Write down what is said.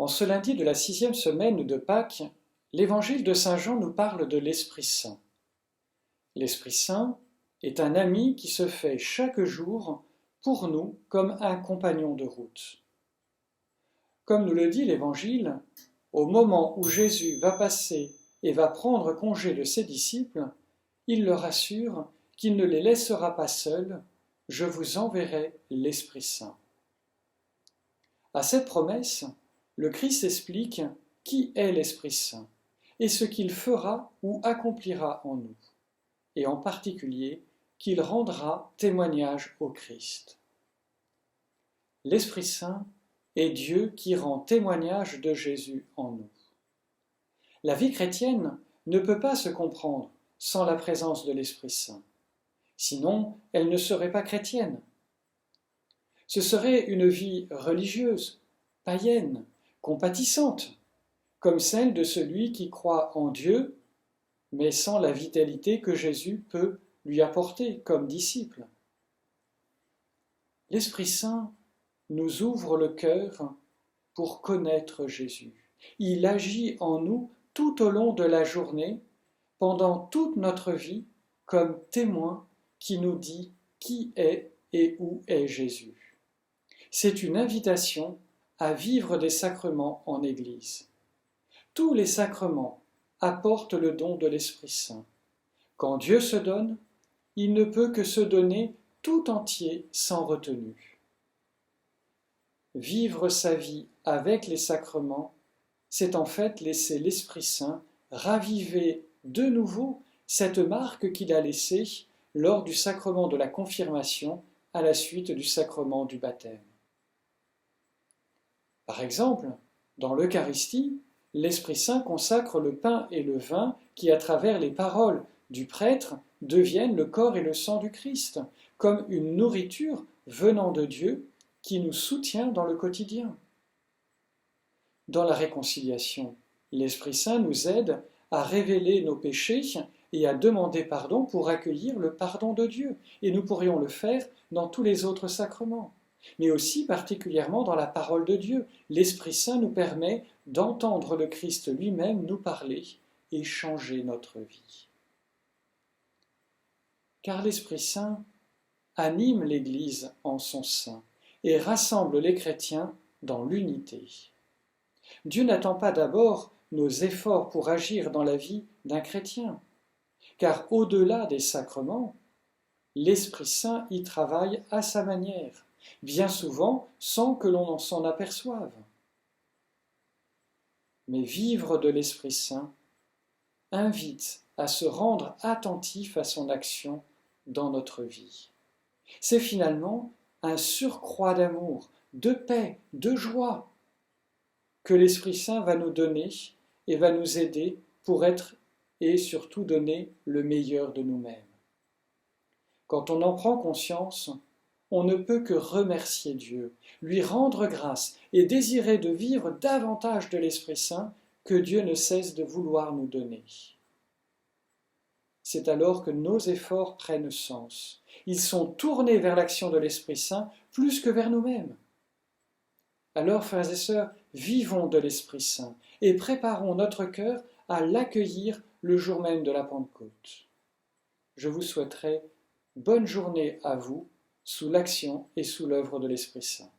En ce lundi de la 6e semaine de Pâques, l'évangile de Saint Jean nous parle de l'Esprit Saint. L'Esprit Saint est un ami qui se fait chaque jour pour nous comme un compagnon de route. Comme nous le dit l'Évangile, au moment où Jésus va passer et va prendre congé de ses disciples, il leur assure qu'il ne les laissera pas seuls, je vous enverrai l'Esprit Saint. À cette promesse, le Christ explique qui est l'Esprit Saint et ce qu'il fera ou accomplira en nous, et en particulier qu'il rendra témoignage au Christ. L'Esprit Saint est Dieu qui rend témoignage de Jésus en nous. La vie chrétienne ne peut pas se comprendre sans la présence de l'Esprit Saint. Sinon, elle ne serait pas chrétienne. Ce serait une vie religieuse, païenne, compatissante, comme celle de celui qui croit en Dieu, mais sans la vitalité que Jésus peut lui apporter comme disciple. L'Esprit Saint nous ouvre le cœur pour connaître Jésus. Il agit en nous tout au long de la journée, pendant toute notre vie, comme témoin qui nous dit qui est et où est Jésus. C'est une invitation à vivre des sacrements en Église. Tous les sacrements apportent le don de l'Esprit Saint. Quand Dieu se donne, il ne peut que se donner tout entier sans retenue. Vivre sa vie avec les sacrements, c'est en fait laisser l'Esprit Saint raviver de nouveau cette marque qu'il a laissée lors du sacrement de la confirmation à la suite du sacrement du baptême. Par exemple, dans l'Eucharistie, l'Esprit Saint consacre le pain et le vin qui, à travers les paroles du prêtre, deviennent le corps et le sang du Christ, comme une nourriture venant de Dieu qui nous soutient dans le quotidien. Dans la réconciliation, l'Esprit Saint nous aide à révéler nos péchés et à demander pardon pour accueillir le pardon de Dieu. Et nous pourrions le faire dans tous les autres sacrements, mais aussi particulièrement dans la parole de Dieu. L'Esprit Saint nous permet d'entendre le Christ lui-même nous parler et changer notre vie. Car l'Esprit Saint anime l'Église en son sein et rassemble les chrétiens dans l'unité. Dieu n'attend pas d'abord nos efforts pour agir dans la vie d'un chrétien, car au-delà des sacrements, l'Esprit Saint y travaille à sa manière, bien souvent sans que l'on s'en aperçoive. Mais vivre de l'Esprit Saint invite à se rendre attentif à son action dans notre vie. C'est finalement un surcroît d'amour, de paix, de joie que l'Esprit Saint va nous donner et va nous aider pour être et surtout donner le meilleur de nous-mêmes. Quand on en prend conscience, on ne peut que remercier Dieu, lui rendre grâce et désirer de vivre davantage de l'Esprit Saint que Dieu ne cesse de vouloir nous donner. C'est alors que nos efforts prennent sens. Ils sont tournés vers l'action de l'Esprit Saint plus que vers nous-mêmes. Alors, frères et sœurs, vivons de l'Esprit Saint et préparons notre cœur à l'accueillir le jour même de la Pentecôte. Je vous souhaiterai bonne journée à vous, sous l'action et sous l'œuvre de l'Esprit Saint.